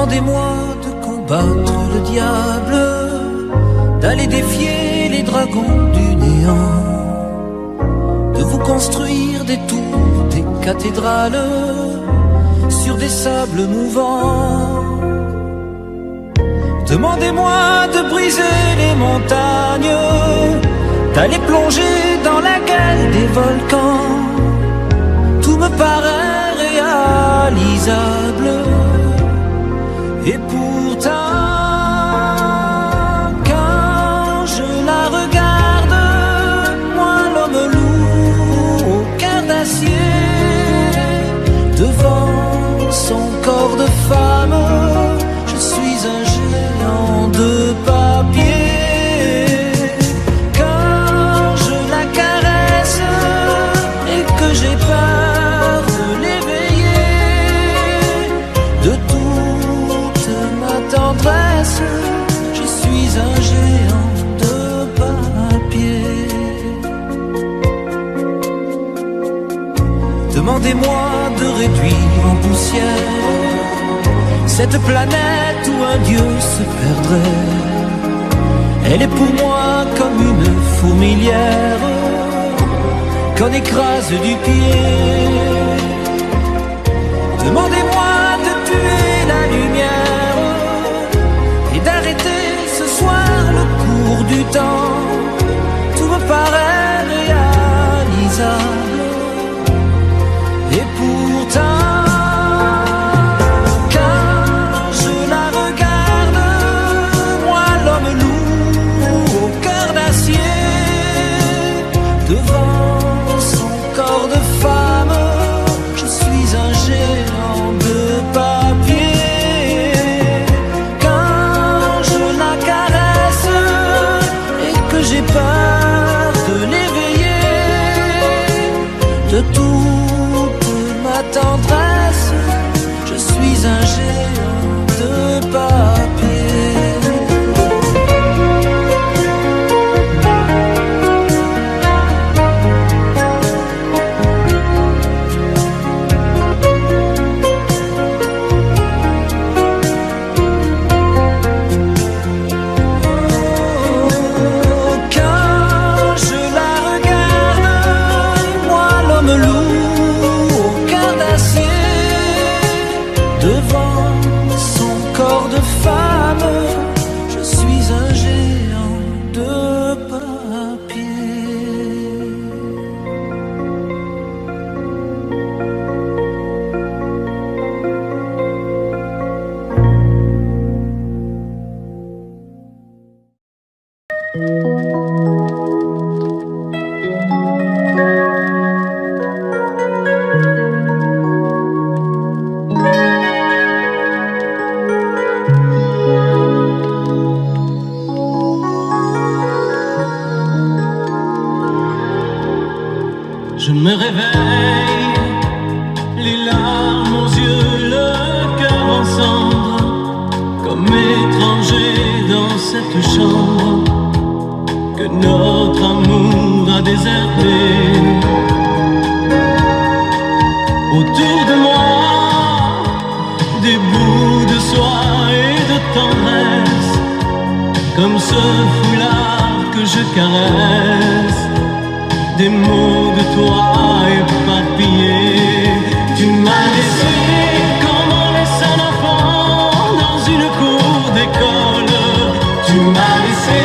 Demandez-moi de combattre le diable, d'aller défier les dragons du néant, de vous construire des tours, des cathédrales sur des sables mouvants. Demandez-moi de briser les montagnes, d'aller plonger dans la gueule des volcans. Tout me paraît réalisable. Et pourtant, quand je la regarde, moi l'homme loup au cœur d'acier, devant son corps de femme, je suis un géant de papier. Quand je la caresse et que j'ai peur de l'éveiller, de toute ma tendresse, je suis un géant de papier. Demandez-moi de réduire en poussière cette planète où un dieu se perdrait. Elle est pour moi comme une fourmilière qu'on écrase du pied. Demandez-moi de tuer la lumière et d'arrêter ce soir le cours du temps. Tout me paraît réalisable. Et pourtant, devant son corps de femme, je suis un géant de papier. Quand je la caresse et que j'ai peur de l'éveiller, de toute ma tendresse, je suis un géant de papier. Je me réveille, les larmes aux yeux, le cœur en cendres, comme étranger dans cette chambre que notre amour a désertée. Autour de moi, des bouts de soie et de tendresse, comme ce foulard que je caresse. Des mots de toi éparpillés. Tu m'as laissé comme on laisse un enfant dans une cour d'école. Tu m'as laissé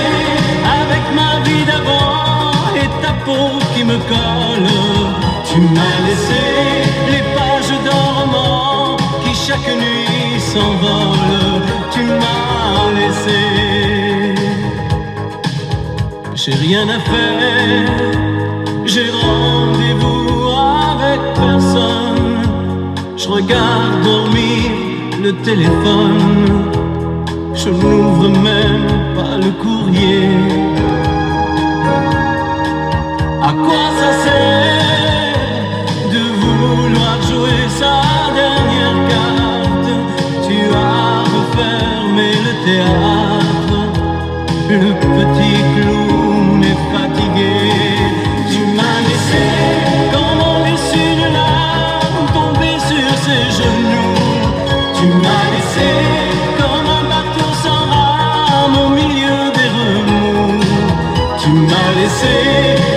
avec ma vie d'avant et ta peau qui me colle. Tu m'as laissé les pages d'un roman qui chaque nuit s'envolent. Tu m'as laissé. J'ai rien à faire. J'ai rendez-vous avec personne. Je regarde dormir le téléphone. Je n'ouvre même pas le courrier. À quoi ça sert de vouloir jouer sa dernière carte? Tu as refermé le théâtre. Le petit clown est fatigué. Tu m'as laissé comme on laisse une larme tomber sur ses genoux. Tu m'as laissé m'as laissé.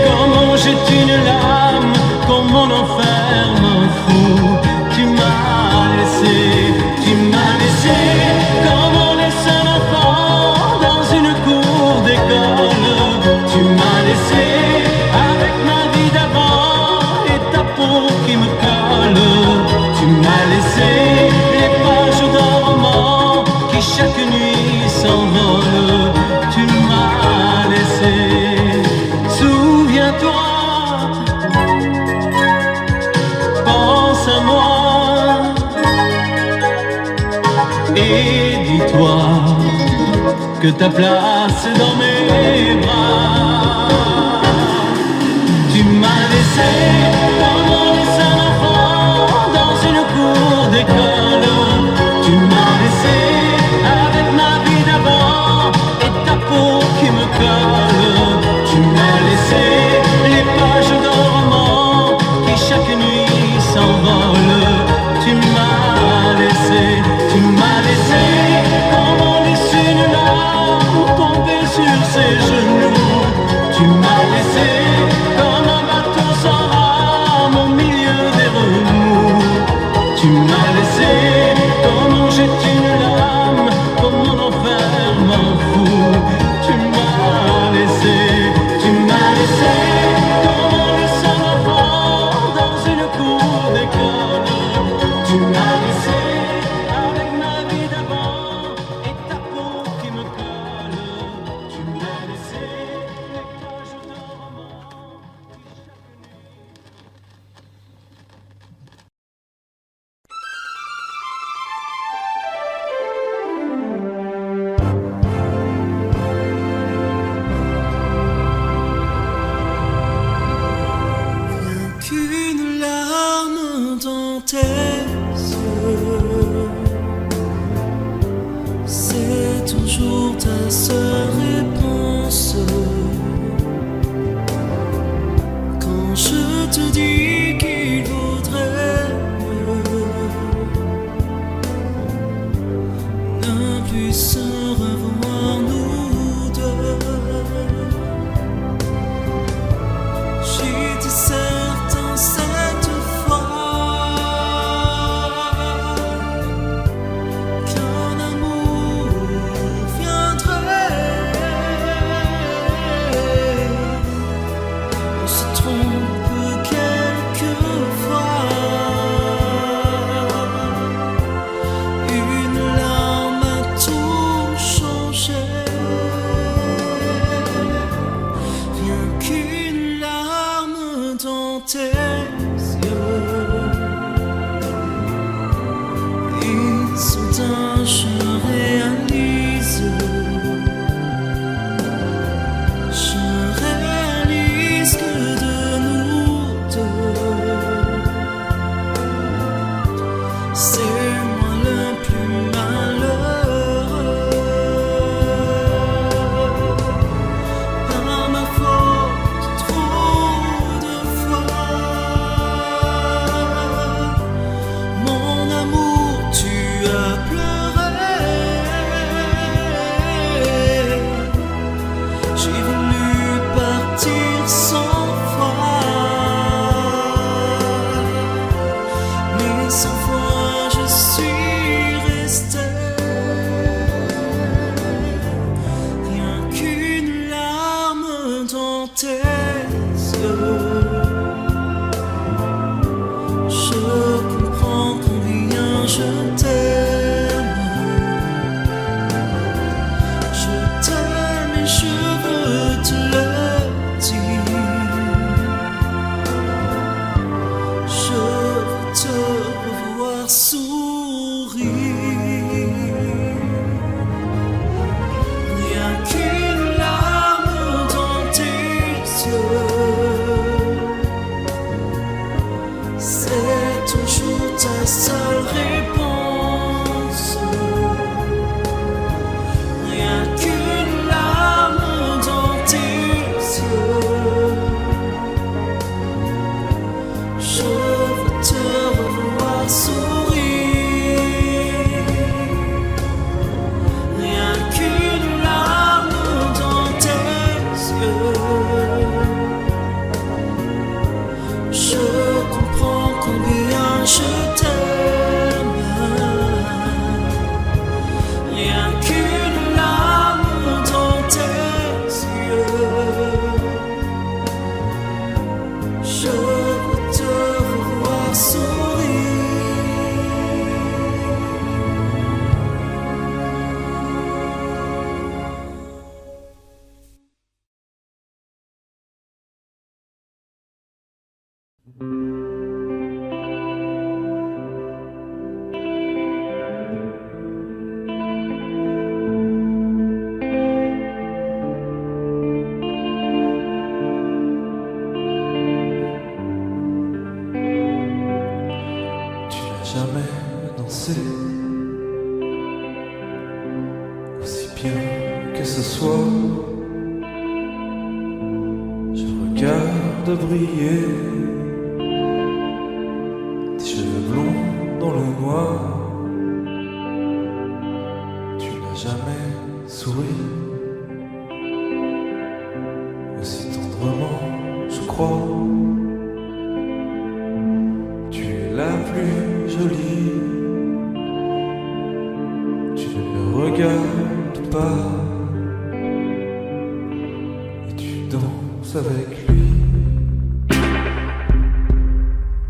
Comment jette une lame, comme mon enfer me fout. Tu m'as laissé, tu m'as laissé. Comme on laisse un enfant dans une cour d'école. Tu m'as laissé avec ma vie d'avant et ta peau qui me colle. Tu m'as laissé les pages d'un roman qui chaque nuit s'envolent. Tu m'as laissé. Souviens-toi, pense à moi et dis-toi que ta place est dans mes bras. Tu m'as laissé comme on laisse un enfant dans une cour d'école. Tu m'as laissé avec ma vie d'avant et ta peau qui me colle. Tu m'as laissé les pages d'un roman qui chaque nuit s'envolent. Tu m'as laissé, tu m'as laissé comme on laisse une larme tomber sur ses genoux. Tu m'as laissé comme un bateau sans rame au milieu des remous. Tu m'as laissé comme on jette une lame, comme mon enfer m'en fout. Tu m'as laissé, tu m'as laissé comme on laisse un enfant dans une cour d'école. Tu m'as laissé avec ma vie d'avant et ta peau qui me colle. Tu m'as laissé les pages d'un roman qui chaque nuit. Qu'une larme dans tes yeux, c'est toujours ta seule réponse. Quand je te dis qu'il vaudrait mieux ne plus se revoir nous deux. J'étais certain cette fois qu'un amour viendrait. On se trompe quelquefois. Une larme a tout changé. Rien qu'une larme dans tes yeux. Et soudain je réalise que de nous deux, c'est moi le plus malheureux. Par ma faute, trop de fois, mon amour, tu as pleuré. J'ai voulu partir sans foi, mais sans foi je suis resté. Rien qu'une larme dans tes yeux. Je comprends combien je t'aime. Je t'aime et je veux te le dire. Je veux te revoir sourire. Il n'y a qu'une larme dans tes yeux. Jamais dansé aussi bien que ce soir. Je regarde briller tes cheveux blonds dans le noir. Tu n'as jamais souri aussi tendrement, je crois. Tu es la plus jolie, tu ne me regardes pas et tu danses avec lui,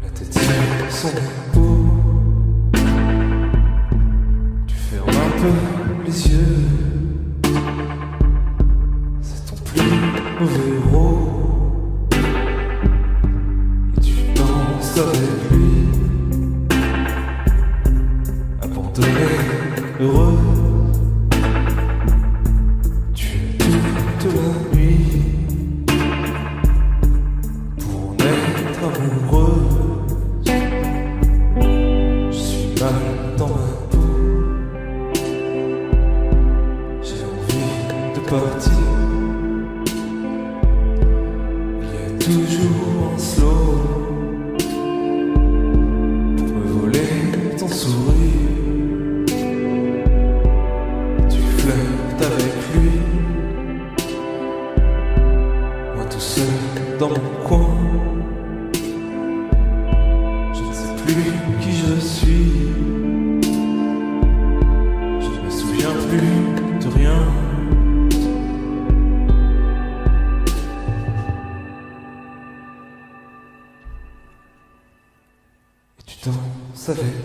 la tête sur son épaule. Tu fermes un peu les yeux, c'est ton plus mauvais rôle, et tu danses avec lui. Heureux, tu es toute la nuit pour en être amoureux. Je suis mal dans ma peau, j'ai envie de partir. Il y a toujours un slow pour me voler ton sourire. Avec lui, moi tout seul dans mon coin, je ne sais plus qui je suis, je ne me souviens plus de rien. Et tu danses avec.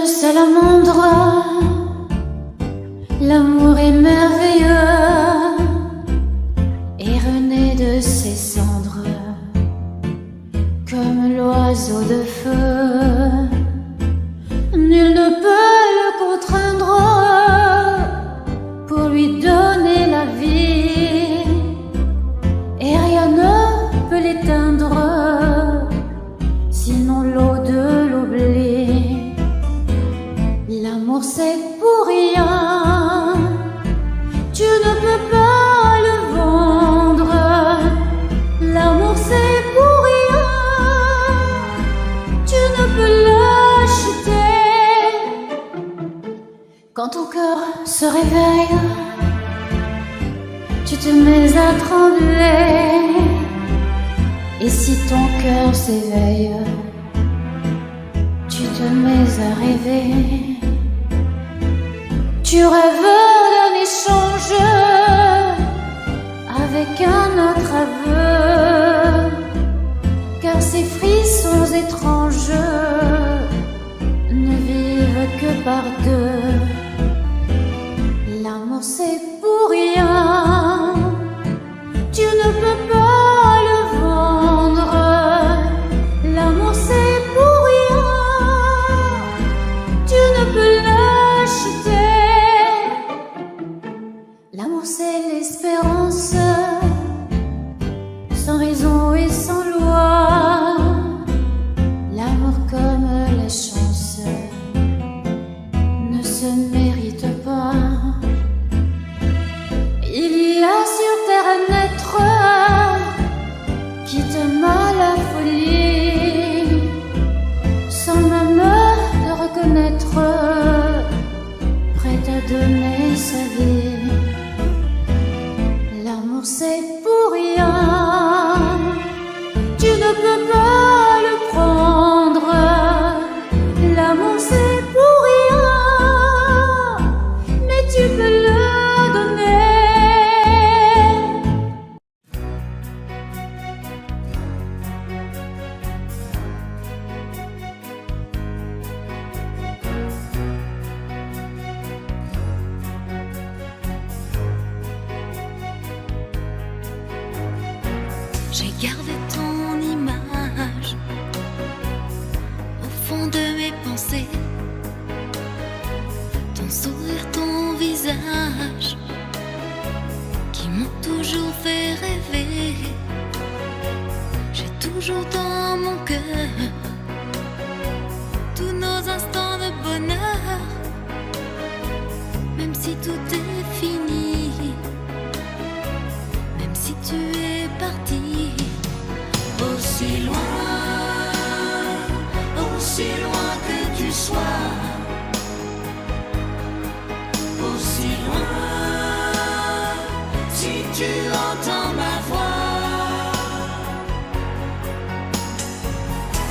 salamandre, l'amour est merveilleux et renaît de ses cendres comme l'oiseau de feu. Nul ne peut le contraindre pour lui donner la vie, et rien ne peut l'éteindre, sinon l'eau de l'oubli. L'amour c'est pour rien, tu ne peux pas le vendre. L'amour c'est pour rien, tu ne peux l'acheter. Quand ton cœur se réveille, tu te mets à trembler. Et si ton cœur s'éveille, tu te mets à rêver. Tu rêves d'un échange avec un autre aveu, car ces frissons étranges ne vivent que par deux. L'amour c'est pour rien, tu ne peux pas le vendre. L'amour c'est pour rien, tu ne peux l'acheter. L'amour c'est l'espérance, sans raison et sans loi. L'amour comme la chance ne se mérite pas. Il y a sur terre un être qui t'aime à la folie, sans même te reconnaître, prêt à donner sa vie. L'amour c'est pour rien, tu ne peux pas le prendre. L'amour c'est pour rien, mais tu peux le donner. J'ai gardé ton image au fond de mes pensées, ton sourire, ton visage qui m'ont toujours fait rêver. J'ai toujours dans mon cœur tous nos instants de bonheur, même si tout est fini, même si tu es parti. Aussi loin que tu sois, aussi loin, si tu entends ma voix.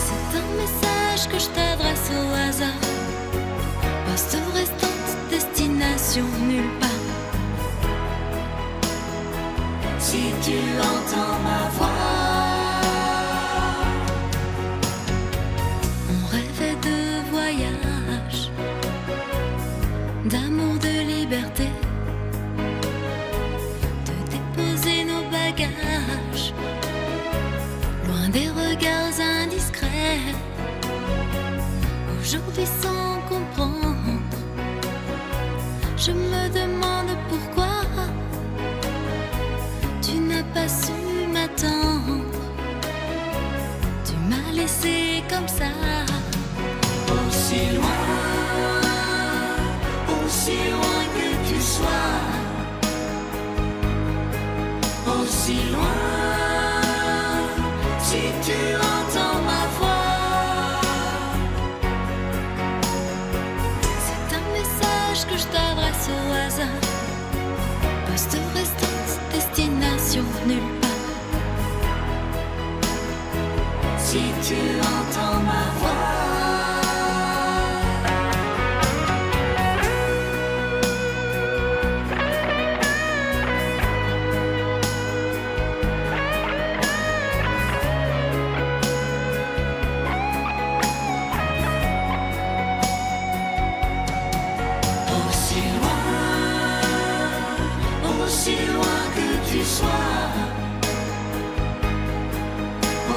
C'est un message que je t'adresse au hasard, poste restante, destination nulle part. Si tu entends ma voix, d'amour, de liberté, de déposer nos bagages loin des regards indiscrets. Aujourd'hui sans comprendre, je me demande pourquoi tu n'as pas su m'attendre. Tu m'as laissé comme ça, aussi loin que tu sois, aussi loin, si tu entends ma voix. C'est un message que je t'adresse au hasard, poste restante, destination nulle part. Si tu entends ma voix, aussi loin que tu sois,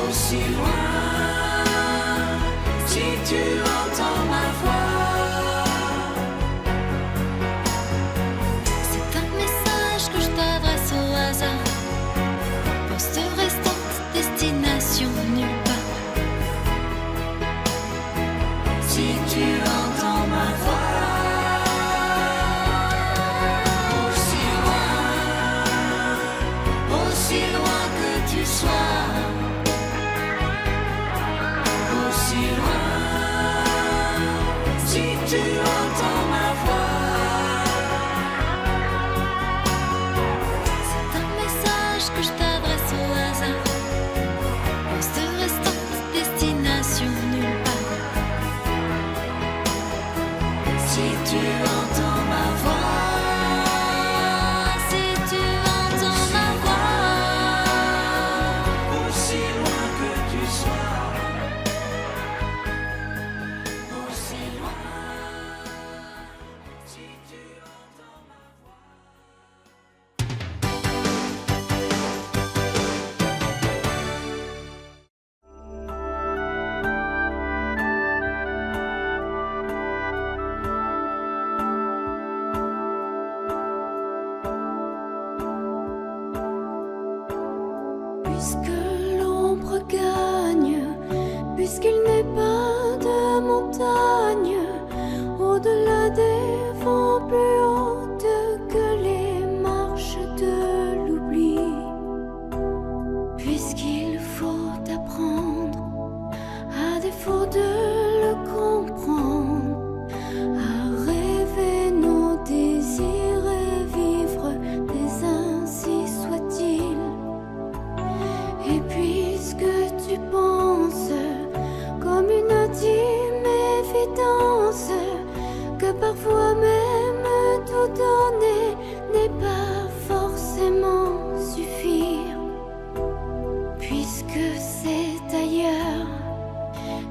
aussi loin, si tu entends ma voix. C'est un message que je t'adresse au hasard, poste restante, destination nulle part. Si tu entends ma voix, aussi loin que tu sois, aussi loin, si tu entends ma voix. Si tu entends ma voix, si tu entends ma voix, Aussi loin que tu sois, aussi loin. si tu entends ma voix. Puisque l'ombre gagne, puisqu'il n'est pas de montagne, au-delà des vents plus hautes que les marches de l'oubli, puisqu'il faut apprendre, à défaut de le comprendre, à rêver nos désirs et vivre des ainsi soit-il. Et puisque tu penses, comme une intime évidence, que parfois même tout donner n'est pas forcément suffire, puisque c'est ailleurs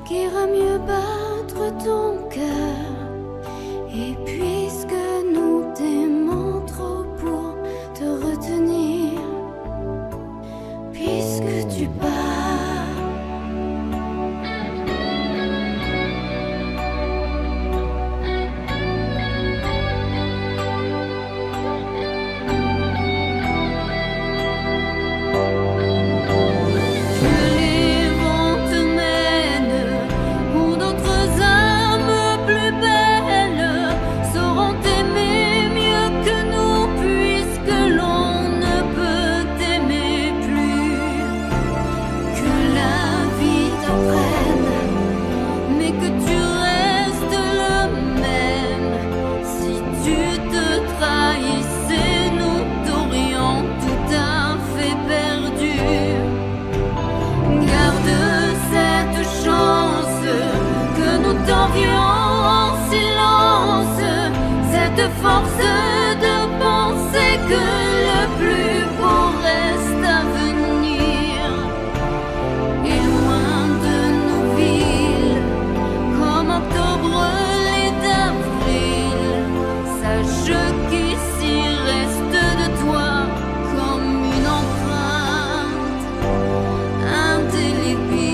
qu'ira mieux battre ton cœur, et puisque nous t'aimons trop pour te retenir, puisque tu pars. Que les vents te mènent où d'autres âmes plus belles sauront t'aimer mieux que nous, puisque l'on ne peut t'aimer plus. Que la vie t'apprenne, mais que tu restes le même. Si tu te trahissais, nous t'aurions tout à fait perdu. Garde cette chance que nous t'envions en silence, cette force de penser que le plus beau reste à venir. Et loin de nos villes, comme octobre l'est d'avril, sache qu'ici reste de toi comme une empreinte indélébile.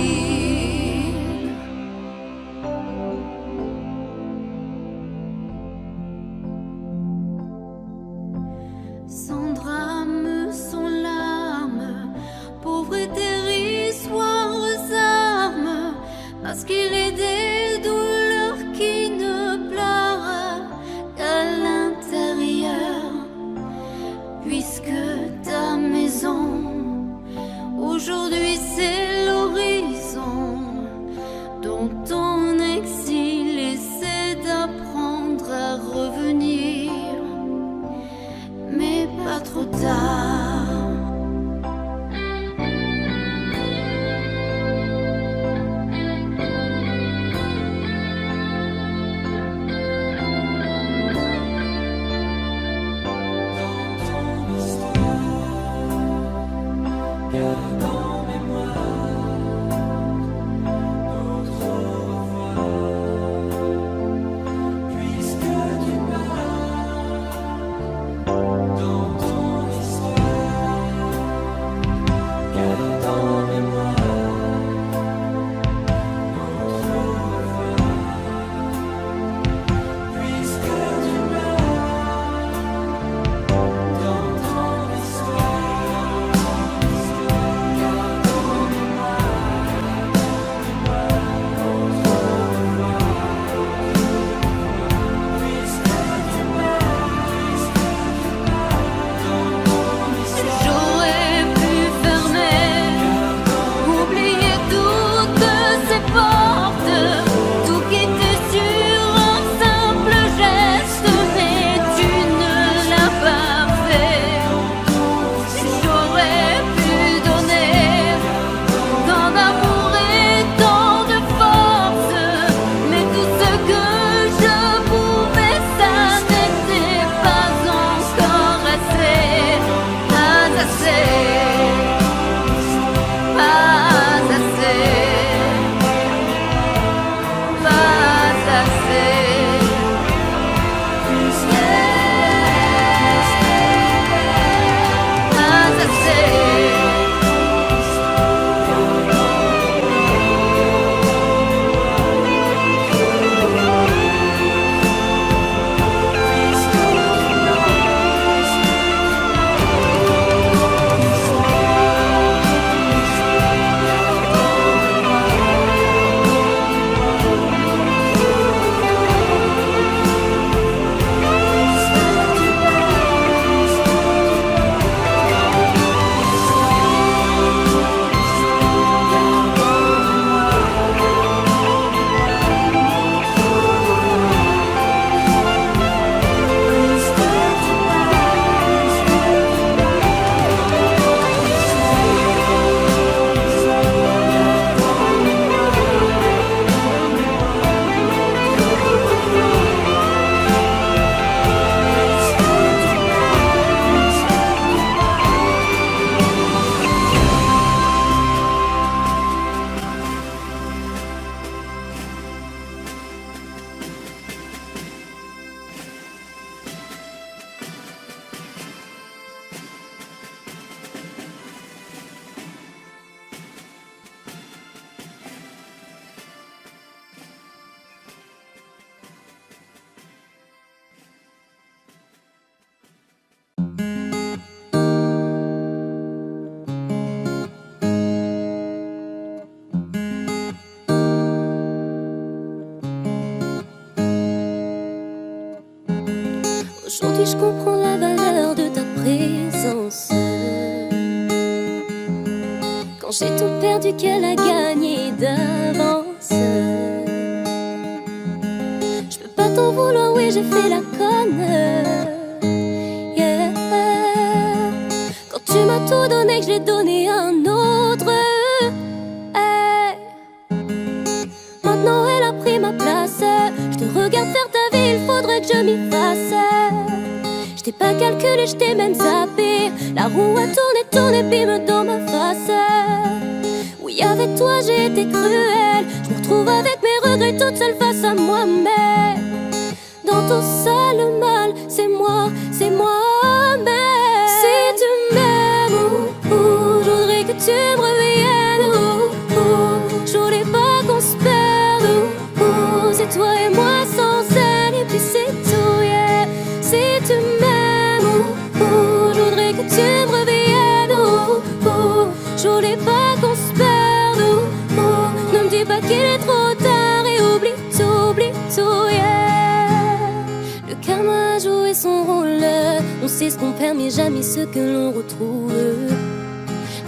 Sans drame Aujourd'hui je comprends la valeur de ta présence. Quand j'ai tout perdu, qu'elle a gagné d'avance. Je peux pas t'en vouloir, oui j'ai fait la conne. Yeah. Quand tu m'as tout donné, que je l'ai donné à un autre. Hey. Maintenant elle a pris ma place. Je te regarde faire ta vie, il faudrait que je m'y fasse. Je t'ai pas calculé, je t'ai même zappé. La roue a tourné, tourné, bim dans ma face. Oui, avec toi j'ai été cruelle. Je me retrouve avec mes regrets toute seule face à moi-même. Dans tout ça le mal, c'est moi, mais si tu m'aimes, je voudrais que tu me reviennes. Je voulais pas qu'on se perde. C'est toi et moi sans elle, et puis c'est tout, yeah. Si tu m'aimes, je voudrais que tu me reviennes. Je voulais pas qu'on se perde. Ne me dis pas qu'il est trop tard et oublie tout, yeah. Le karma a joué son rôle. On sait ce qu'on perd mais jamais ce que l'on retrouve.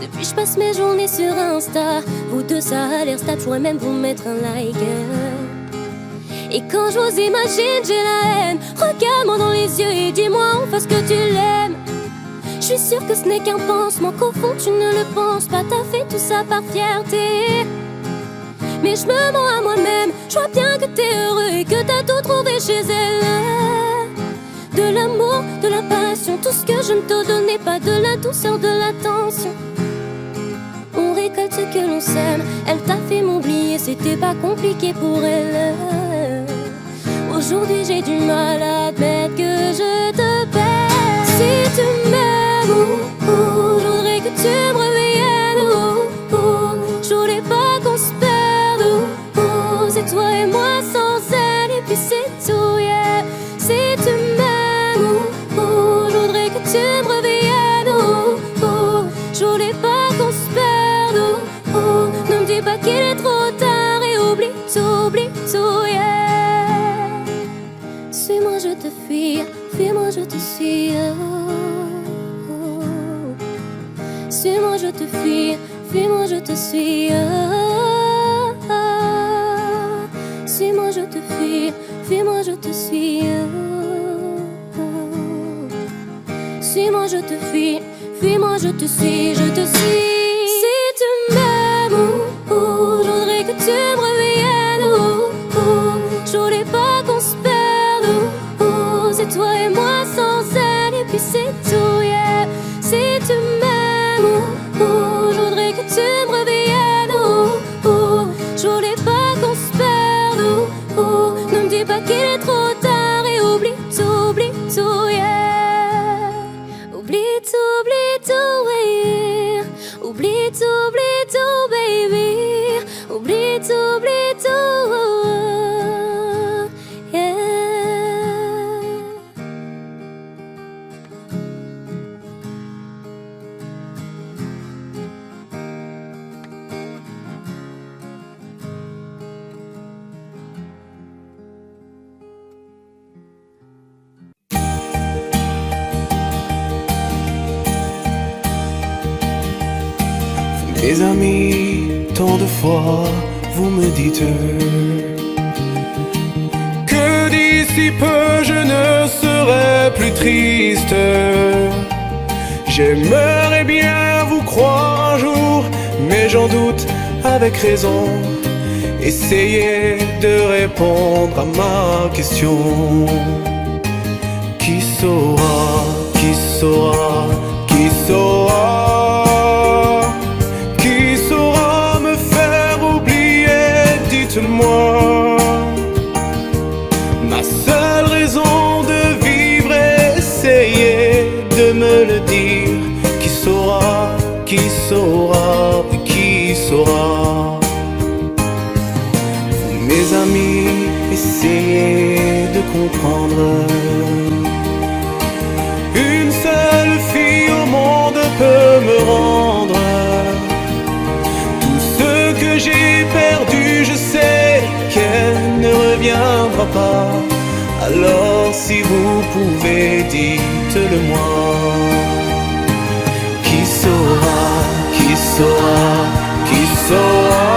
Depuis je passe mes journées sur Insta. Vous deux ça a l'air stable, je pourrais même vous mettre un like. Et quand je vous imagine j'ai la haine. Regarde-moi dans les yeux et dis-moi enfin ce que tu l'aimes. Je suis sûre que ce n'est qu'un pansement, qu'au fond tu ne le penses pas. T'as fait tout ça par fierté, mais je me mens à moi-même. Je vois bien que t'es heureux et que t'as tout trouvé chez elle. De l'amour, de la passion, tout ce que je ne te donnais pas. De la douceur, de l'attention. On récolte ce que l'on sème. Elle t'a fait m'oublier, c'était pas compliqué pour elle. Aujourd'hui j'ai du mal à admettre que je te perds. Si tu m'aimes, je voudrais que tu me reviennes. Je voulais pas qu'on se perde. C'est toi et moi sans elle, et puis c'est tout, yeah. Si tu m'aimes, je voudrais que tu me reviennes. Je voulais pas qu'on se perde. Ne me dis pas qu'il est trop tard et oublie tout, yeah. Suis-moi, je te fuis, fuis-moi, je te suis. Suis-moi, je te fuis, fuis-moi, je te suis. Suis-moi, je te fuis, fuis-moi, je te suis. Suis-moi, je te fuis, fuis-moi, je te suis, je te suis. Si tu m'aimes, je voudrais que tu me reviennes. Je voulais pas qu'on se perde. C'est toi et moi sans elle, et puis c'est tout, yeah. Si tu m'aimes, je voudrais que tu me reviennes. Je voulais pas qu'on se perde. Ne me dis pas qu'il est trop tard et oublie tout, yeah. Oublie tout, yeah. Oublie tout, baby. Oublie tout, yeah. Mes amis, tant de fois vous me dites que d'ici peu je ne serai plus triste. J'aimerais bien vous croire un jour, mais j'en doute avec raison. Essayez de répondre à ma question. Qui saura, qui saura, qui saura? Moi, ma seule raison de vivre, essayez de me le dire. Qui saura, qui saura, qui saura? Vous, mes amis, essayez de comprendre. Une seule fille au monde peut me rendre tout ce que j'ai perdu. Je sais qu'elle ne reviendra pas Alors si vous pouvez, dites-le-moi. Qui saura, qui saura, qui saura,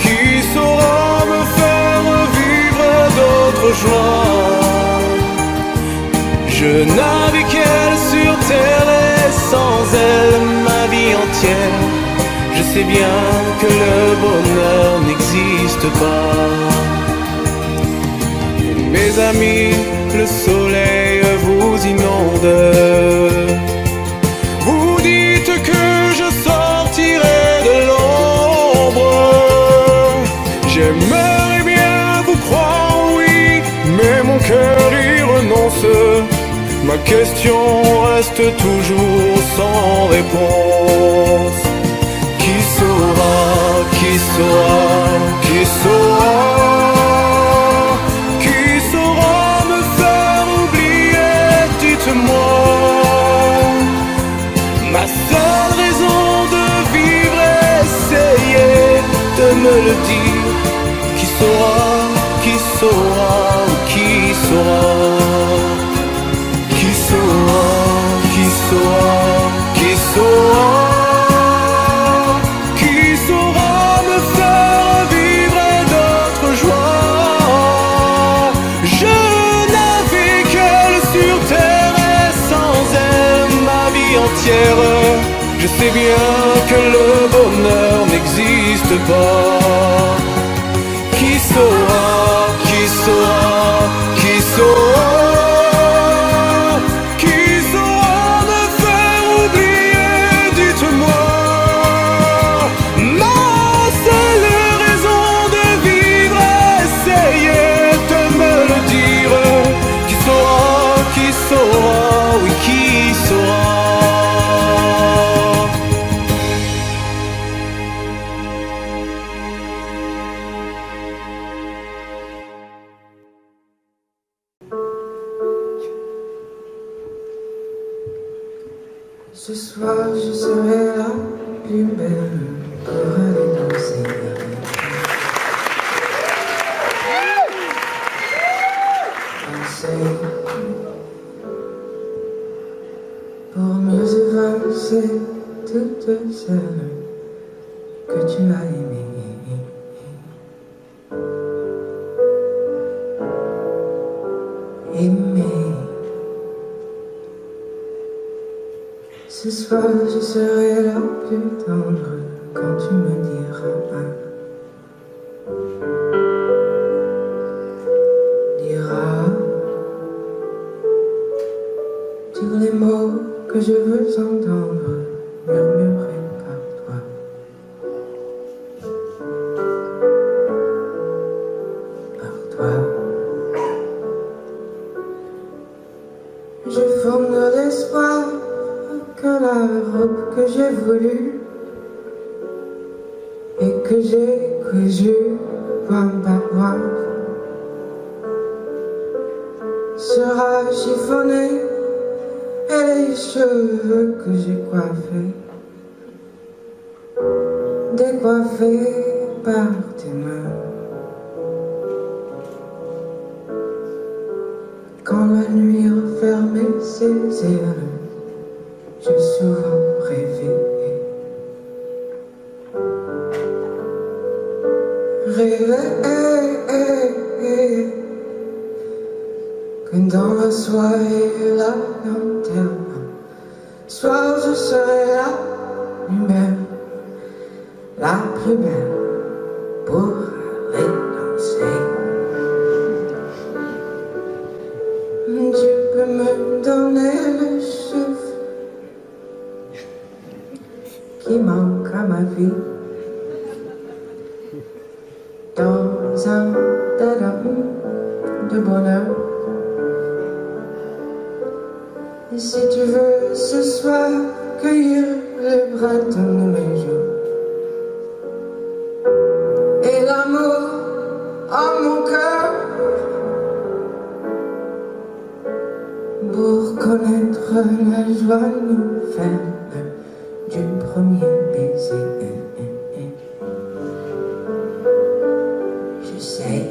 qui saura me faire vivre d'autres joies. Je n'avais qu'elle sur terre et sans elle ma vie entière. Je sais bien que le bonheur n'existe pas. Mes amis, le soleil vous inonde. Vous dites que je sortirai de l'ombre. J'aimerais bien vous croire, oui, mais mon cœur y renonce. Ma question reste toujours sans réponse. Qui saura, qui saura, qui saura, qui saura me faire oublier, dites-moi. Ma seule raison de vivre, essayez de me le dire. Qui saura, qui saura, qui saura, qui saura, qui saura, qui saura, qui saura me faire vivre d'autres joies. Je n'avais qu'elle sur terre et sans elle ma vie entière. Je sais bien que le bonheur n'existe pas. Qui saura, qui saura, qui saura, qui saura me faire oublier, dites-moi. Ma seule raison de vivre, essayez de me le dire. Qui saura, oui, qui saura. Ce soir je serai la plus belle pour aller danser. Danser pour mieux avancer toute celle que tu as aimée. Aimer. Ce soir je serai la plus tendre quand tu me diras, tous les mots que je veux entendre murmurés par toi. Par toi. Je fonde l'espoir que la robe que j'ai voulue et que j'ai cousue point par point sera chiffonnée et les cheveux que j'ai coiffés décoiffés par tes mains. Quand la nuit refermait ses yeux, j'ai souvent rêvé. Que dans la soirée la lanterne, soir je serai la lumière, la plus belle pour aller danser. Tu peux me donner le souffle qui manque à ma vie dans un délire de bonheur. Et si tu veux ce soir cueillir le printemps de mes jours et l'amour en mon cœur pour connaître la joie nous faire du premier baiser. Je sais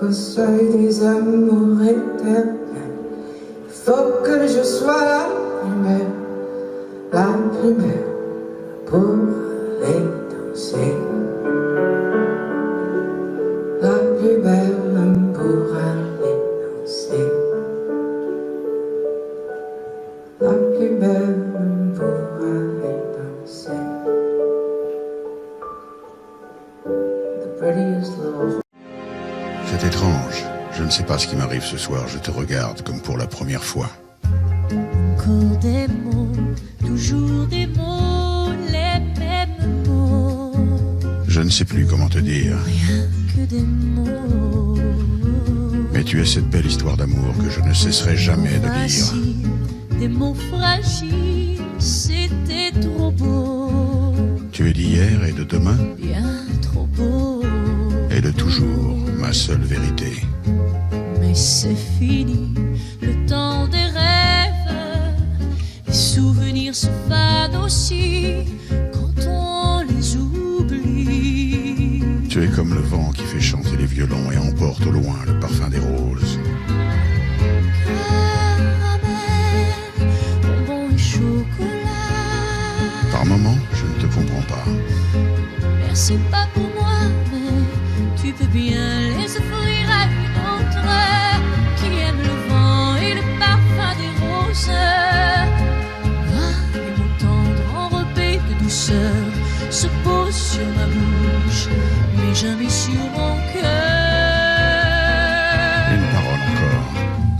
qu'au seuil des amours éternels, il faut que je sois la plus belle pour aller danser. La plus belle pour aller danser. La plus belle pour aller danser. The prettiest little. C'est étrange. Je ne sais pas ce qui m'arrive ce soir. Je te regarde comme pour la première fois. Encore des mots, toujours des mots, les mêmes mots. Je ne sais plus comment te dire. Rien que des mots. Mais tu es cette belle histoire d'amour que je ne cesserai jamais de lire. Fragiles, des mots fragiles, c'était trop beau. Tu es d'hier et de demain Bien trop beau. et de toujours, ma seule vérité. Mais c'est fini, le temps des rêves. Les souvenirs se fanent aussi quand on les oublie. Tu es comme le vent qui fait chanter les violons et emporte au loin le parfum des roses. Caramel, bonbons et chocolat. Par moments, je ne te comprends pas. Merci pas pour moi, mais tu peux bien les offrir à une autre qui aime le vent et le parfum des roses. Moi, les mots tendres enrobés de douceur se posent sur ma bouche, mais jamais sur mon cœur. Une parole encore.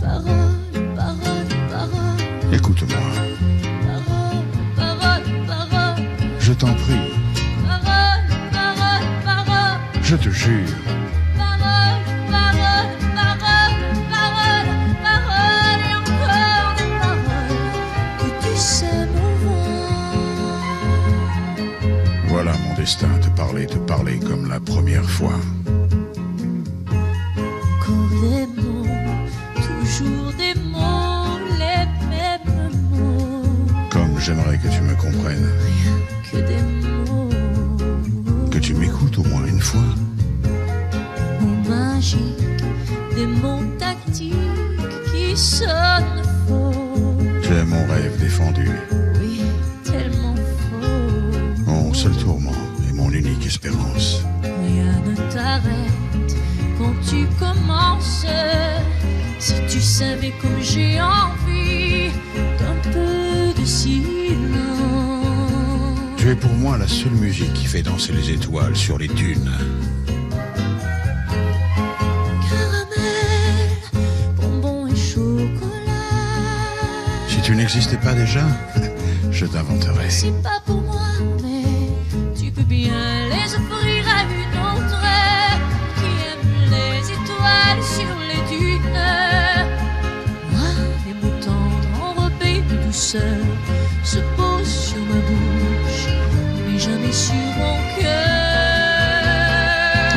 Parole, parole, parole. Écoute-moi. Parole, parole, parole. Je t'en prie. Parole, parole, parole. Je te jure. Parole, parole, parole, parole, parole et encore des paroles que tu sais mon vent. Voilà mon destin, te parler comme la première fois. Encore des mots, toujours des mots, les mêmes mots. Comme j'aimerais que tu me comprennes, Rien que des mots. que tu m'écoutes au moins une fois. Des mots magiques, des mots tactiques qui sonnent faux. Tu es mon rêve défendu, Oui, tellement faux. mon seul tourment et mon unique espérance. Rien ne t'arrête quand tu commences. Si tu savais comme j'ai envie d'un peu de silence. Tu es pour moi la seule musique qui fait danser les étoiles sur les dunes. Caramel, bonbons et chocolat. Si tu n'existais pas déjà, je t'inventerais. C'est pas pour moi, mais tu peux bien les offrir à une autre qui aime les étoiles sur les dunes. Moi, les mots tendres enrobés de douceur se posent sur ma bouche, mais jamais sur mon cœur.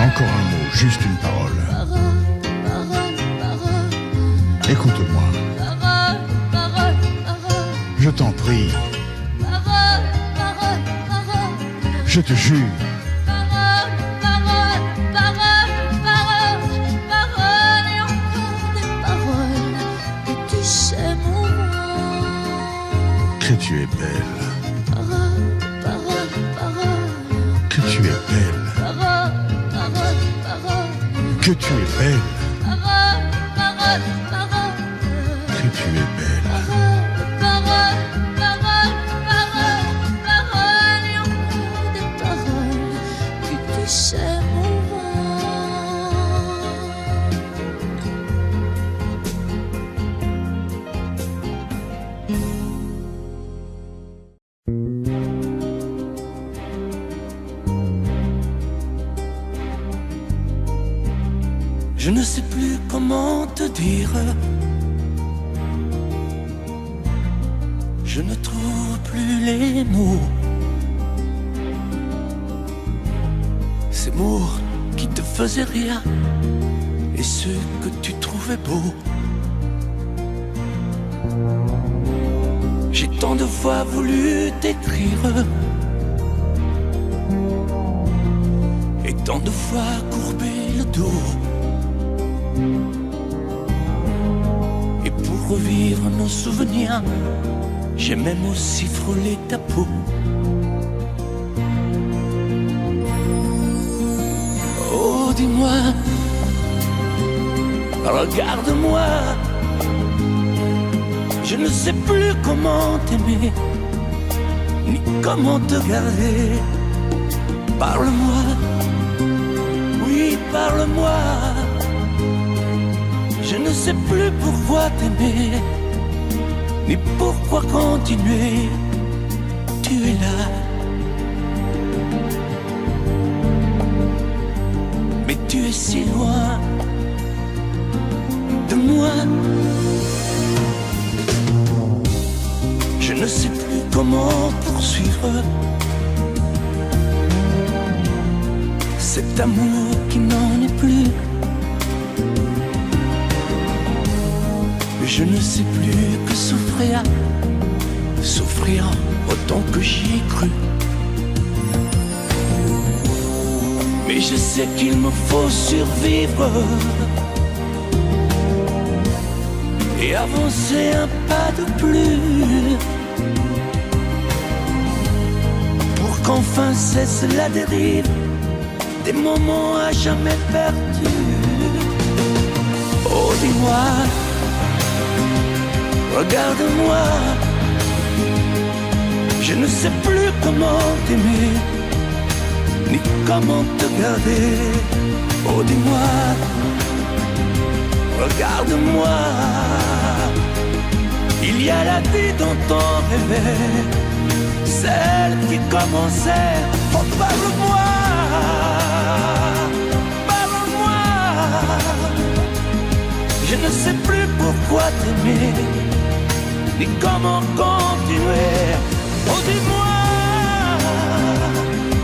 Encore un mot, juste une parole. Parole, parole, parole. Écoute-moi, Parole, parole, parole. je t'en prie, Parole, parole, parole. je te jure. Parole, parole, parole, parole, parole et encore des paroles que tu sais mon vent. Que tu es belle, Parole, parole, parole, que tu es belle, parole, parole, parole, que tu es belle, parole, parole, parole, que tu es belle. parole, parole, parole, parole, parole et encore des paroles que tu sais mon vent. Je ne sais plus comment te dire. Je ne trouve plus les mots. Ces mots qui te faisaient rire et ceux que tu trouvais beaux. J'ai tant de fois voulu t'écrire et tant de fois courbé le dos. Et pour revivre nos souvenirs, j'ai même aussi frôlé ta peau. Oh, dis-moi, regarde-moi, je ne sais plus comment t'aimer, ni comment te garder. Parle-moi, oui, parle-moi. Je ne sais plus pourquoi t'aimer, ni pourquoi continuer. Tu es là, mais tu es si loin de moi. Je ne sais plus comment poursuivre cet amour qui n'en est plus. Je ne sais plus que souffrir, souffrir autant que j'y ai cru. Mais je sais qu'il me faut survivre et avancer un pas de plus pour qu'enfin cesse la dérive des moments à jamais perdus. Oh, dis-moi, regarde-moi, je ne sais plus comment t'aimer, ni comment te garder. Oh, dis-moi, regarde-moi, il y a la vie dont on rêvait, celle qui commençait. Oh, parle-moi, parle-moi, je ne sais plus pourquoi t'aimer, ni comment continuer. Oh, dis-moi,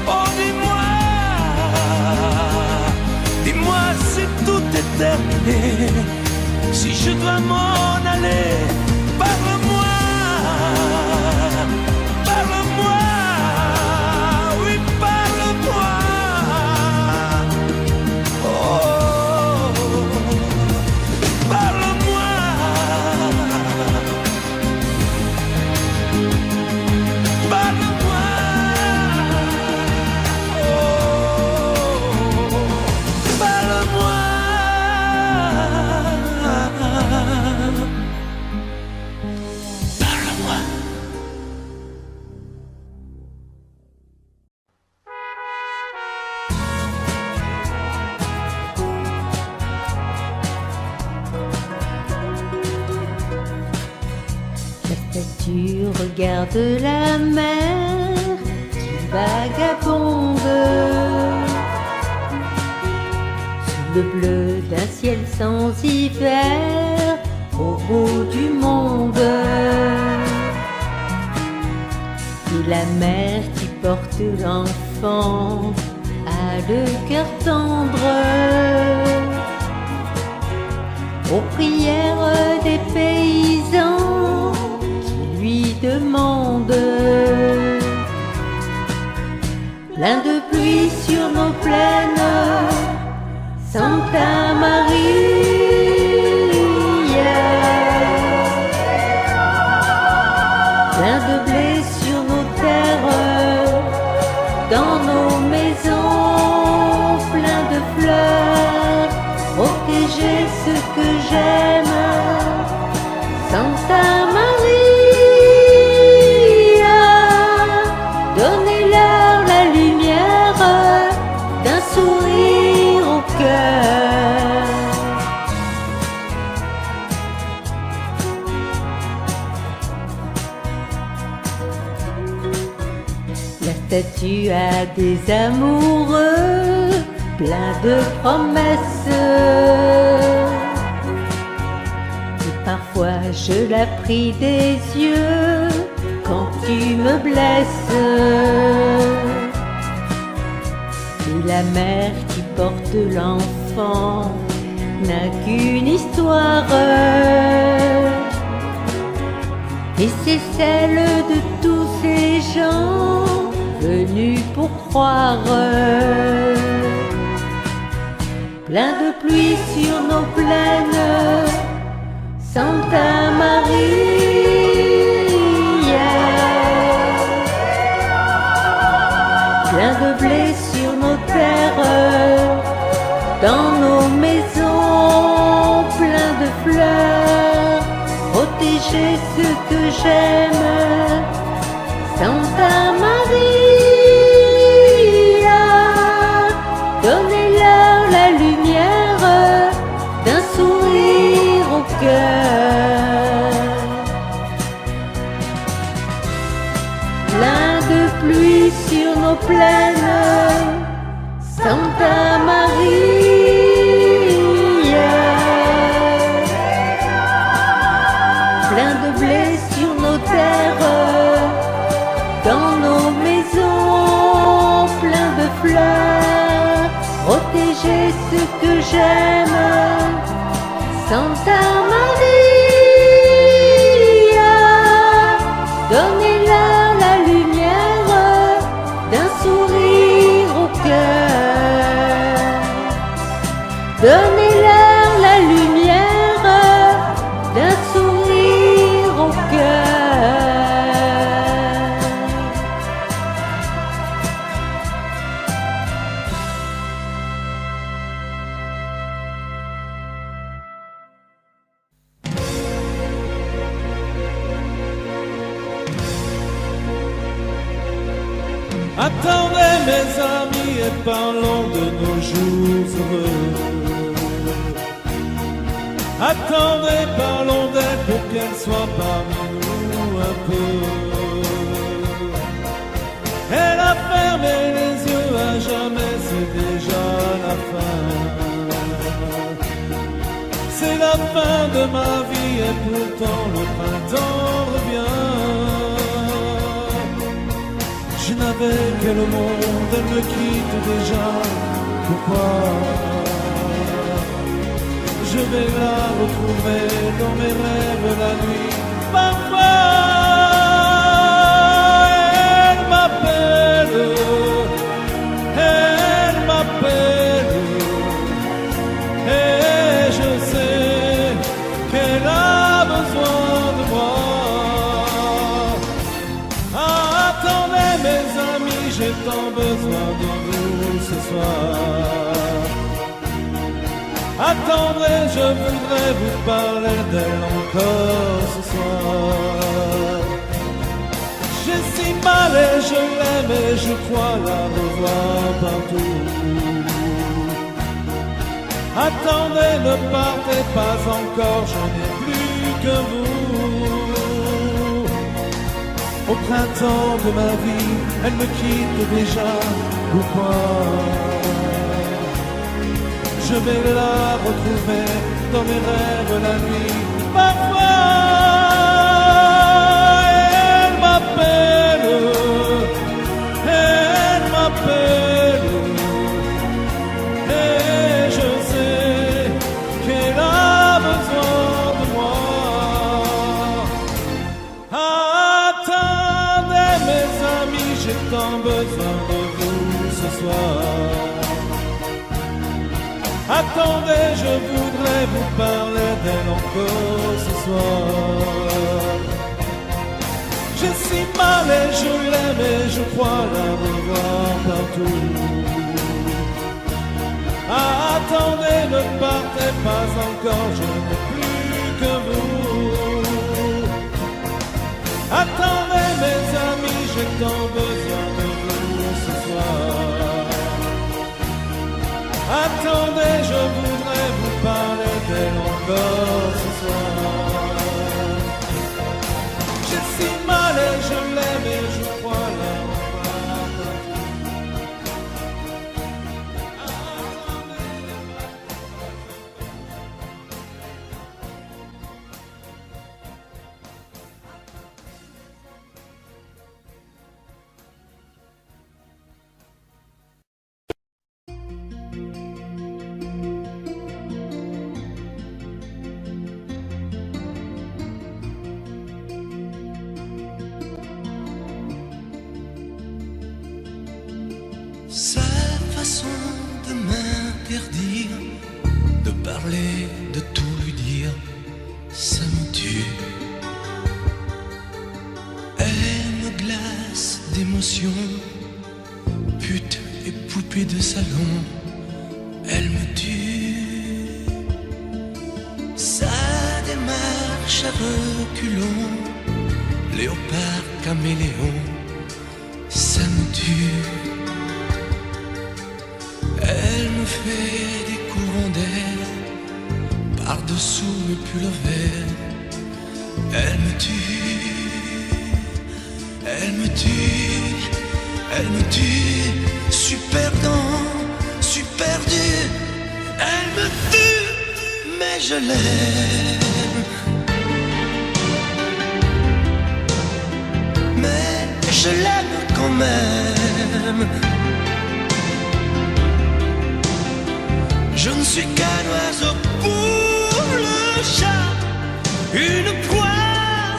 oh, dis-moi, dis-moi si tout est terminé, si je dois m'en aller. Parle-moi, parle-moi, oui, parle-moi. Oh, parle-moi. Parle-moi, oh, parle-moi. Parle-moi. Tu regardes la mer qui vagabonde sous le bleu d'un ciel sans hiver au bout du monde. Et la mère qui porte l'enfant a le cœur tendre aux prières des paysans lui demande. Plein de pluie sur nos plaines, Santa Maria. Plein de blé sur nos terres, dans nos maisons, plein de fleurs, protéger ce que j'aime, Santa Maria. Donnez-leur la lumière d'un sourire au cœur. La statue a des amoureux, plein de promesses. Et parfois je la prie des yeux quand tu me blesses. Et la mère qui porte l'enfant n'a qu'une histoire, et c'est celle de tous ces gens venus pour croire. plein de pluie sur nos plaines, Santa Maria. Plein de blé sur nos terres, dans nos maisons, plein de fleurs, protéger ce que j'aime, Santa Maria. Donnez-leur la lumière d'un sourire au cœur. Plein de pluie sur nos plaines, Santa Maria. Plein de blé sur nos terres, dans nos maisons, plein de fleurs, protéger ce que j'aime, Santa Maria. Donnez-leur la lumière d'un sourire au cœur. Donnez-leur la lumière d'un sourire au cœur. Attendez mes amis et parlons de nos jours heureux. Attendez, parlons d'elle pour qu'elle soit parmi nous un peu. Elle a fermé les yeux à jamais, c'est déjà la fin. C'est la fin de ma vie et pourtant le printemps revient. Je n'avais que le monde, elle me quitte déjà. Pourquoi? Je vais la retrouver dans mes rêves la nuit. Parfois, elle m'appelle, et je sais qu'elle a besoin de moi. Attendez mes amis, j'ai tant besoin de vous ce soir. Attendez, je voudrais vous parler d'elle encore ce soir. J'ai si mal et je l'aime et je crois la revoir partout. Attendez, ne partez pas encore, je n'ai plus que vous. Au printemps de ma vie, elle me quitte déjà. Pourquoi? Je vais la retrouver dans mes rêves la nuit. Parfois, elle m'appelle, et je sais qu'elle a besoin de moi. Attendez mes amis, j'ai tant besoin de vous ce soir. Attendez, je voudrais vous parler d'elle encore ce soir. J'ai si mal et je l'aime et je crois la revoir partout. Attendez, ne partez pas encore, je n'ai plus que vous. Attendez mes amis, j'ai tant besoin de vous ce soir. Attendez, je voudrais vous parler d'elle encore ce soir. J'ai si mal et je l'aime et je crois la revoir. Sa façon de m'interdire parler, de tout lui dire, ça me tue. Elle me glace d'émotion, pute et poupée de salon, elle me tue. Sa démarche à reculons, léopard caméléon, ça me tue. Elle me fait des courants d'air par-dessous le pull vert. Elle me tue, elle me tue, elle me tue. Super dans, super dur. Elle me tue, mais je l'aime. Mais je l'aime quand même. Je ne suis qu'un oiseau pour le chat, une proie,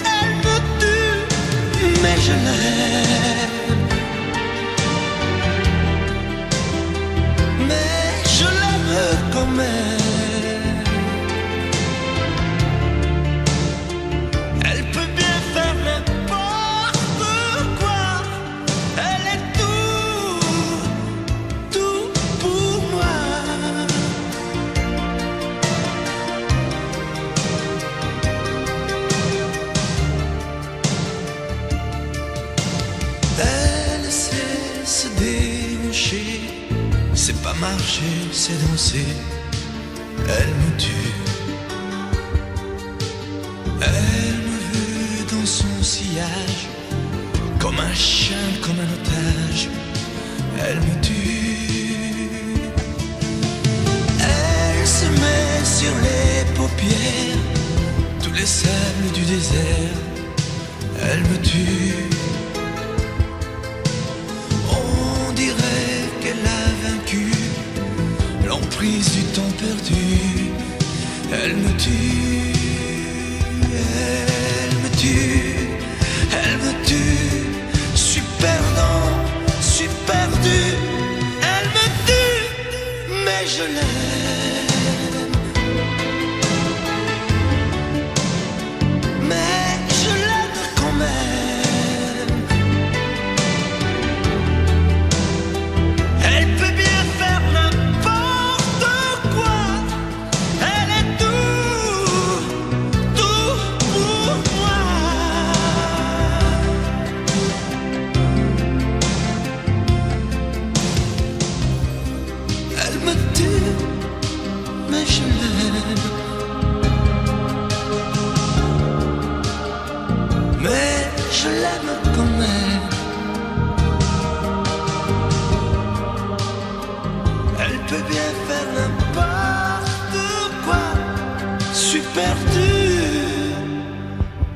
elle me tue, mais je l'aime. Mais je l'aime quand même. Elle peut bien faire n'importe quoi, elle est tout pour moi. Elle sait se déhancher, c'est pas marcher, c'est danser. Elle me tue. Elle me veut dans son sillage, comme un chien, comme un otage. Elle me tue. Elle se met sur les paupières tous les sables du désert. Elle me tue. On dirait qu'elle a vaincu l'emprise du temps perdu. Elle me tue, elle me tue, elle me tue. Super dans, super dur. Elle me tue, mais je l'aime. Mais je l'aime quand même. Elle peut bien faire n'importe quoi, elle est tout pour moi. Elle me tue, mais je l'aime. Mais je l'aime quand même. Elle peut bien faire n'importe quoi, super dur.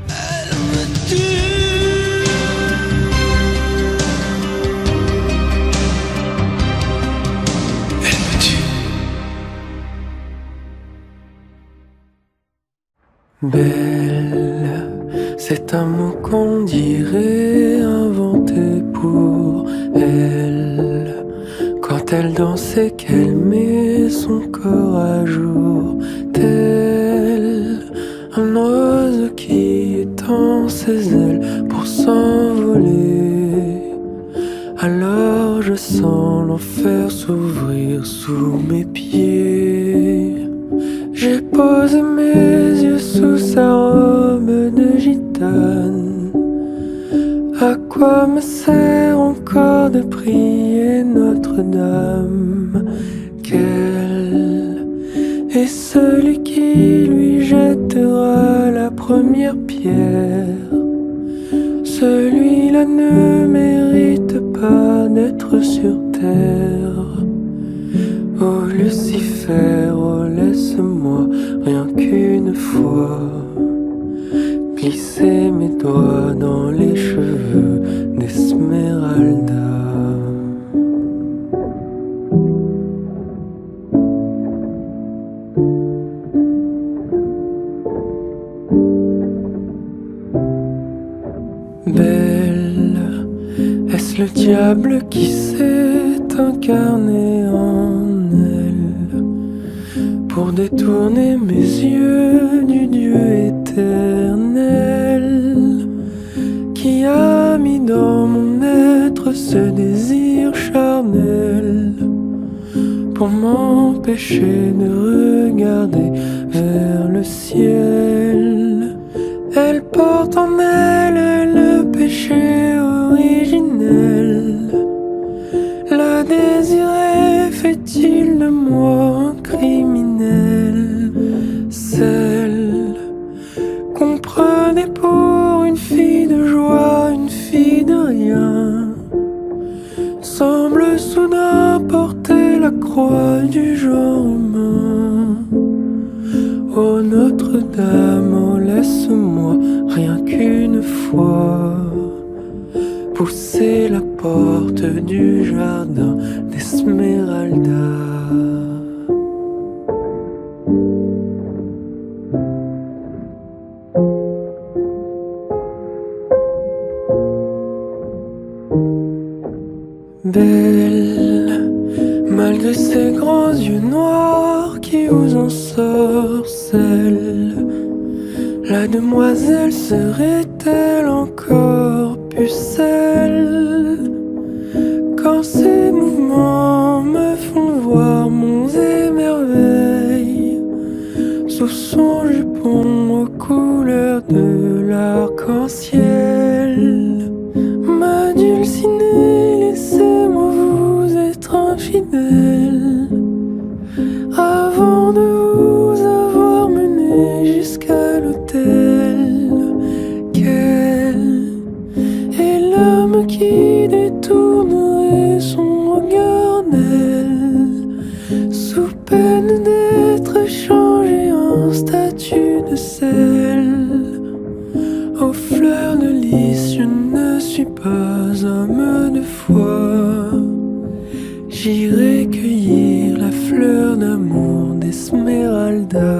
Elle me tue. Elle me tue. Belle, c'est un mot qu'on dirait inventé pour elle. Quand elle danse et qu'elle met son corps à jour, tel un oiseau qui étend ses ailes pour s'envoler. Alors je sens l'enfer s'ouvrir sous mes pieds. J'ai posé mes yeux sous sa robe de gitane. À quoi me sert encore de prier Notre-Dame? Quel est celui qui lui jettera la première pierre? Celui-là ne mérite pas d'être sur terre. Oh Lucifer, oh laisse-moi rien qu'une fois glisser mes doigts dans les cheveux d'Esmeralda. Belle, est-ce le diable qui s'est incarné en elle pour détourner mes yeux du Dieu éternel qui a mis dans mon être ce désir charnel pour m'empêcher de regarder vers le ciel. Elle porte en elle le péché originel. La désirer fait-il de moi un criminel? Celle qu'on prenait pour une fille de joie, une fille de rien, semble soudain porter la croix du genre humain. Oh Notre-Dame, oh laisse-moi rien qu'une fois pousser la porte du jardin d'Esmeralda. Belle, malgré ses grands yeux noirs qui vous ensorcellent, la demoiselle serait-elle encore pucelle? Quand ses mouvements me font voir monts et merveilles sous son jupon aux couleurs de l'arc-en-ciel. Ma Dulcinée, laissez-moi vous être infidèle avant de vous avoir mené jusqu'à l'autel. Quel est l'homme qui détournerait son regard d'elle sous peine d'être changé en statue de sel? Aux fleurs de lys, je ne suis pas homme de foi. J'irai cueillir la fleur d'amour d'Esmeralda.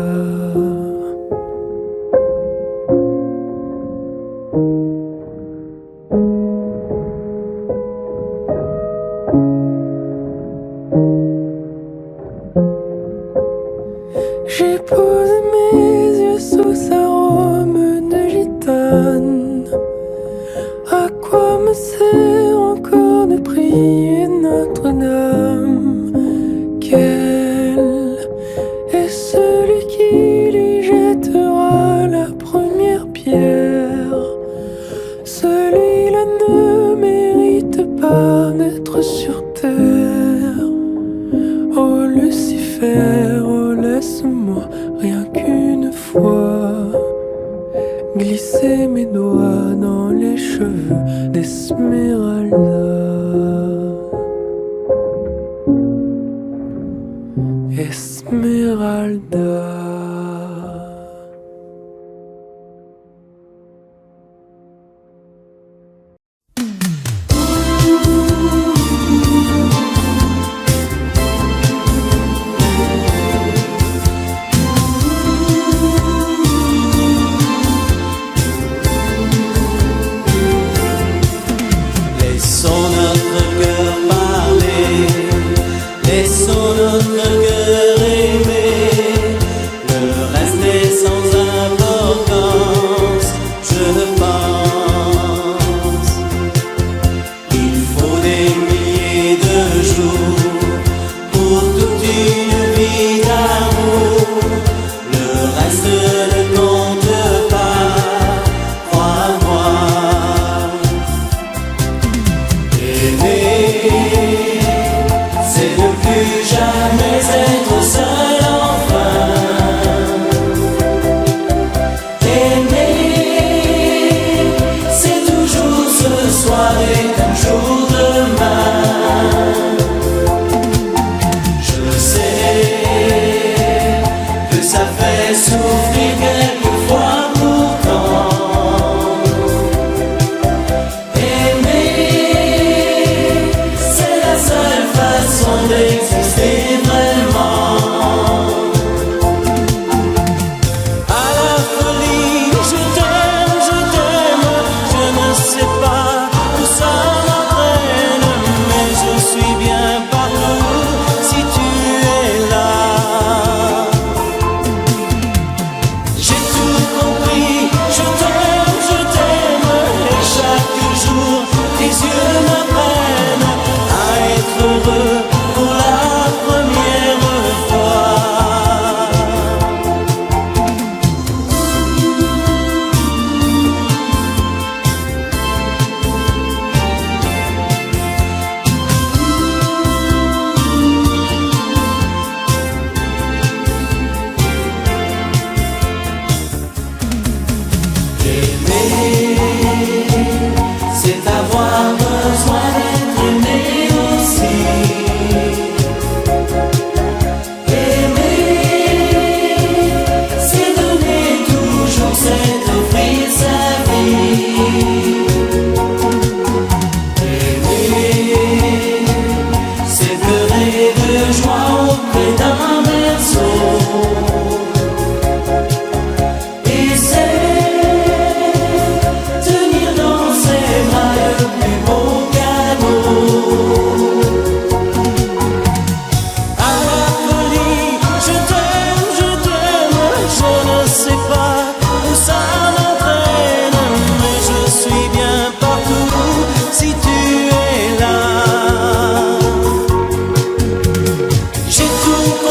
J'ai posé mes yeux sous sa robe de gitane. À quoi me sert encore de prier Notre-Dame? Quel est celui qui lui jettera la première pierre? Celui-là ne mérite pas d'être sur terre. Oh Lucifer, oh laisse-moi rien qu'une fois glisser mes doigts dans les cheveux d'Esmeralda. Esmeralda. Laissons notre cœur parler, laissons notre cœur aimer. Le reste est sans importance, je pense. Il faut des milliers de jours pour toute une vie d'amour. Le reste ne compte pas, crois-moi. C'est de plus jamais être seul enfin. Aimer, c'est toujours ce soir et toujours demain. Je sais que ça fait souffrir quelquefois pourtant. D'exister vraiment.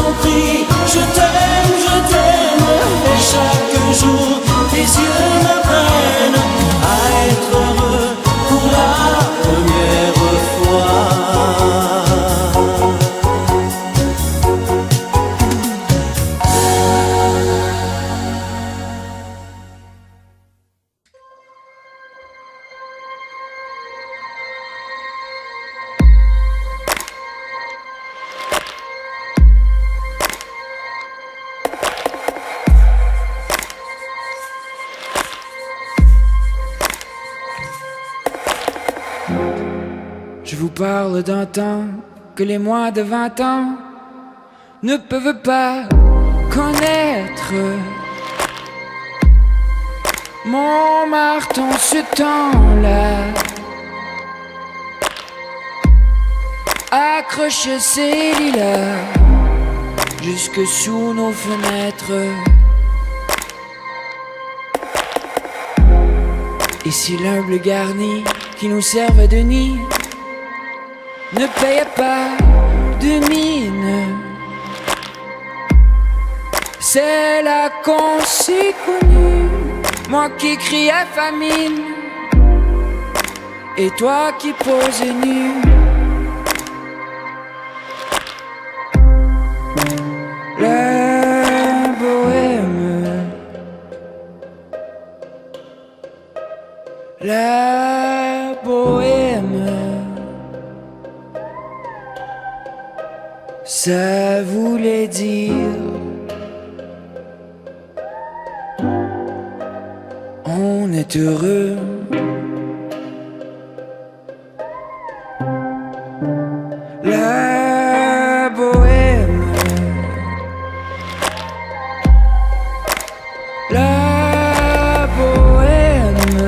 t'en prie, je t'aime, et chaque jour tes yeux m'apprennent à être heureux pour la première fois. Je vous parle d'un temps que les moins de 20 ans ne peuvent pas connaître. Montmartre en ce temps-là accroche ses lilas jusque sous nos fenêtres. Et si l'humble garni qui nous servait de nid ne payait pas de mine, c'est là qu'on s'est connus. Moi qui criais famine et toi qui posais nu. La bohème, la bohème, ça voulait dire on est heureux. La bohème, la bohème,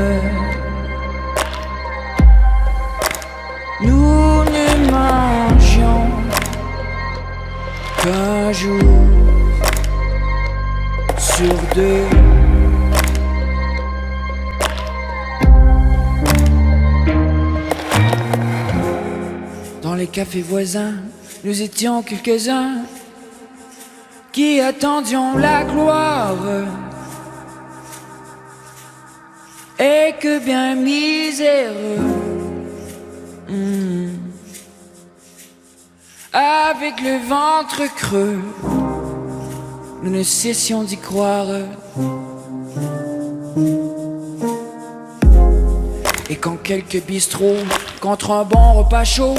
nous ne mangions qu'un jour sur deux. Dans les cafés voisins, nous étions quelques-uns qui attendions la gloire. Et que bien miséreux, avec le ventre creux, nous ne cessions d'y croire. Et quand quelques bistrots, contre un bon repas chaud,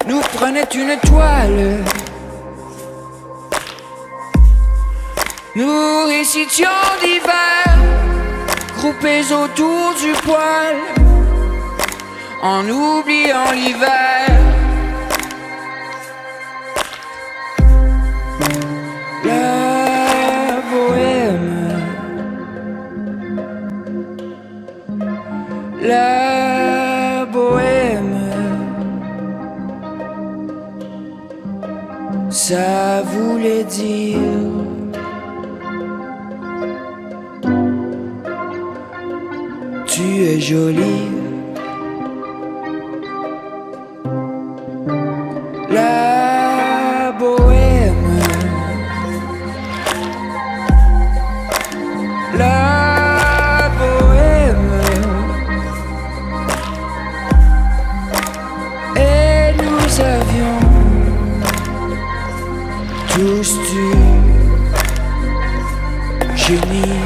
nous prenaient une toile, nous récitions d'hiver, groupés autour du poêle, en oubliant l'hiver. La bohème, la bohème, ça voulait dire tu es jolie. La bohème, la bohème, et nous avions tous du génie.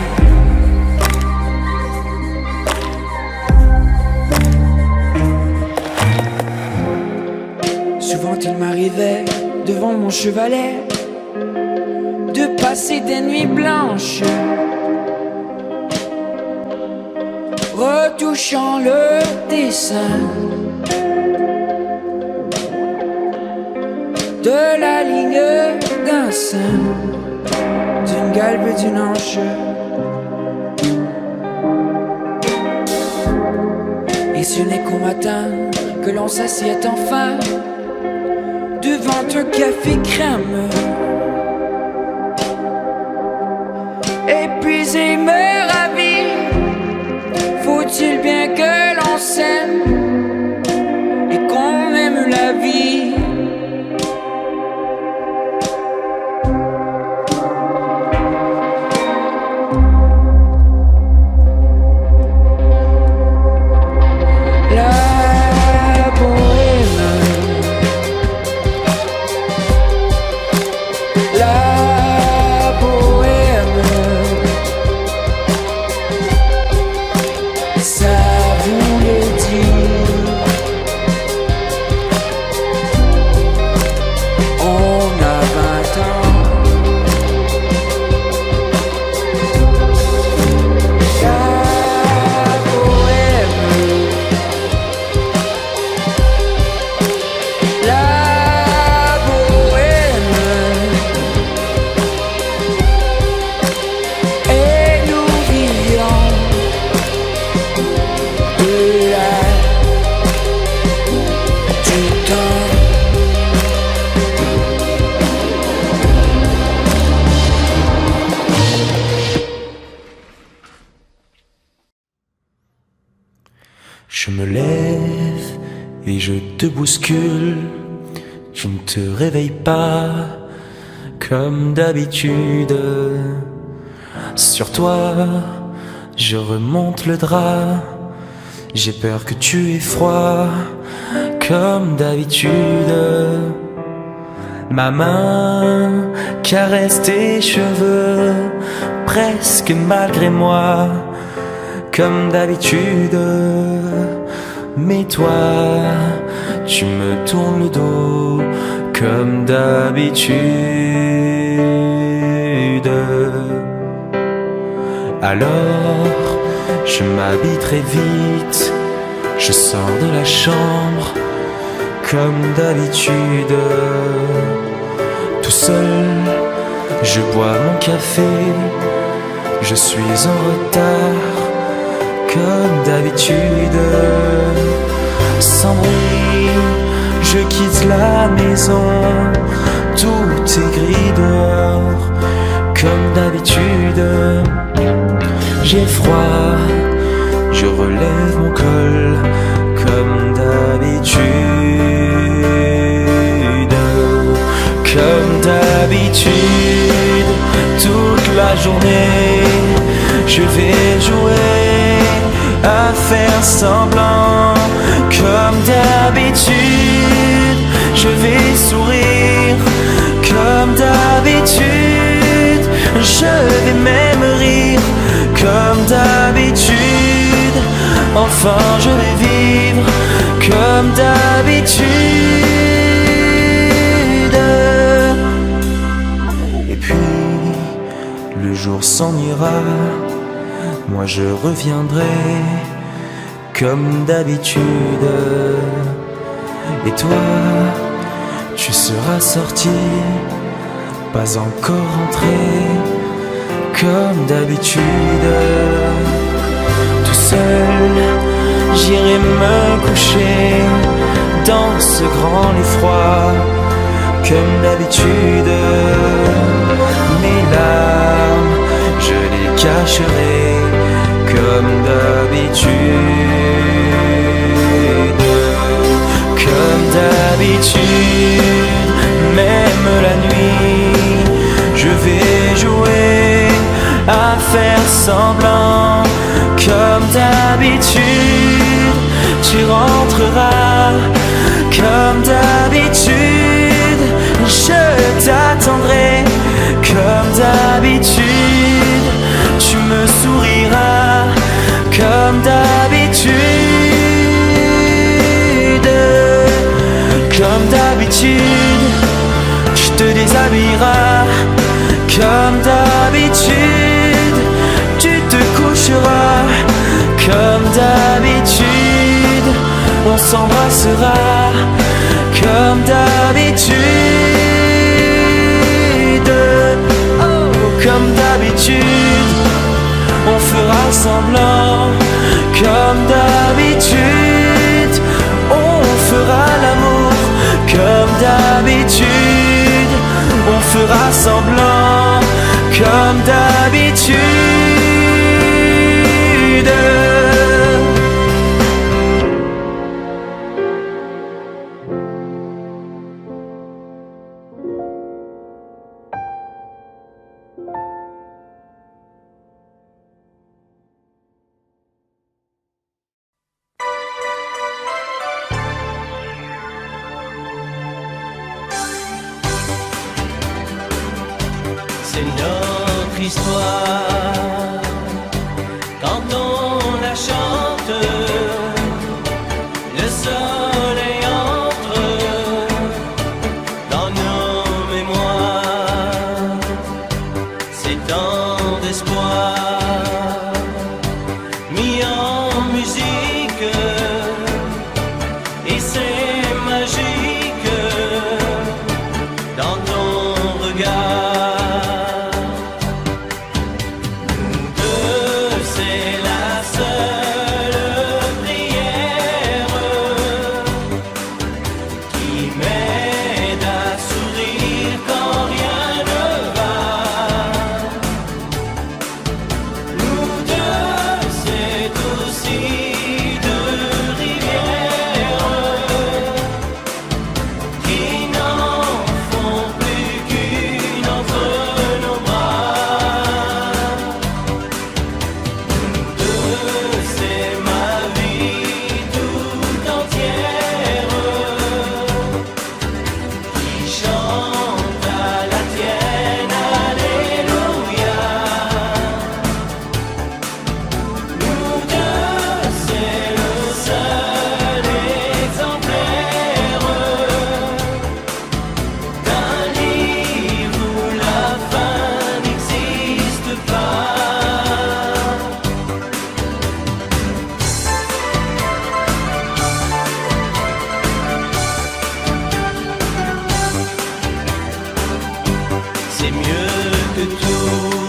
Souvent il m'arrivait devant mon chevalet de passer des nuits blanches, retouchant le dessin de la ligne d'un sein, d'une galbe et d'une hanche. Et ce n'est qu'au matin que l'on s'assied enfin devant un café crème, épuisé mais ravi. Faut-il bien que l'on s'aime et qu'on aime la vie? la bohème. Ça voulait dire on a 20 ans. Je me lève et je te bouscule. Tu ne te réveilles pas comme d'habitude. Sur toi, je remonte le drap. J'ai peur que tu aies froid comme d'habitude. Ma main caresse tes cheveux, presque malgré moi, comme d'habitude. Mais toi, tu me tournes le dos, comme d'habitude. Alors, je m'habille très vite, je sors de la chambre, comme d'habitude. Tout seul, je bois mon café, je suis en retard, comme d'habitude. Sans bruit, je quitte la maison, tout est gris dehors, comme d'habitude. J'ai froid, je relève mon col, comme d'habitude. Comme d'habitude, toute la journée, je vais jouer à faire semblant. Comme d'habitude, je vais sourire. Comme d'habitude, je vais même rire. Comme d'habitude, enfin je vais vivre. Comme d'habitude. Et puis, le jour s'en ira, moi je reviendrai comme d'habitude. Et toi, tu seras sorti, pas encore rentré, comme d'habitude. Tout seul, j'irai me coucher dans ce grand lit froid, comme d'habitude. Mes larmes, je les cacherai, comme d'habitude. Comme d'habitude, même la nuit, je vais jouer à faire semblant. Comme d'habitude, tu rentreras. Comme d'habitude, je t'attendrai. Comme d'habitude, tu me souriras. Comme d'habitude. Comme d'habitude, tu te déshabilleras. Comme d'habitude, tu te coucheras. Comme d'habitude, on s'embrassera. Comme d'habitude. Oh, comme d'habitude, on fera semblant. Comme d'habitude, on fera l'amour. Comme d'habitude, on fera semblant. Comme d'habitude. c'est notre histoire. Quand on la chante, le soleil entre dans nos mémoires. C'est tant d'espoir mis en musique, et c'est magique dans ton regard. C'est mieux que tout.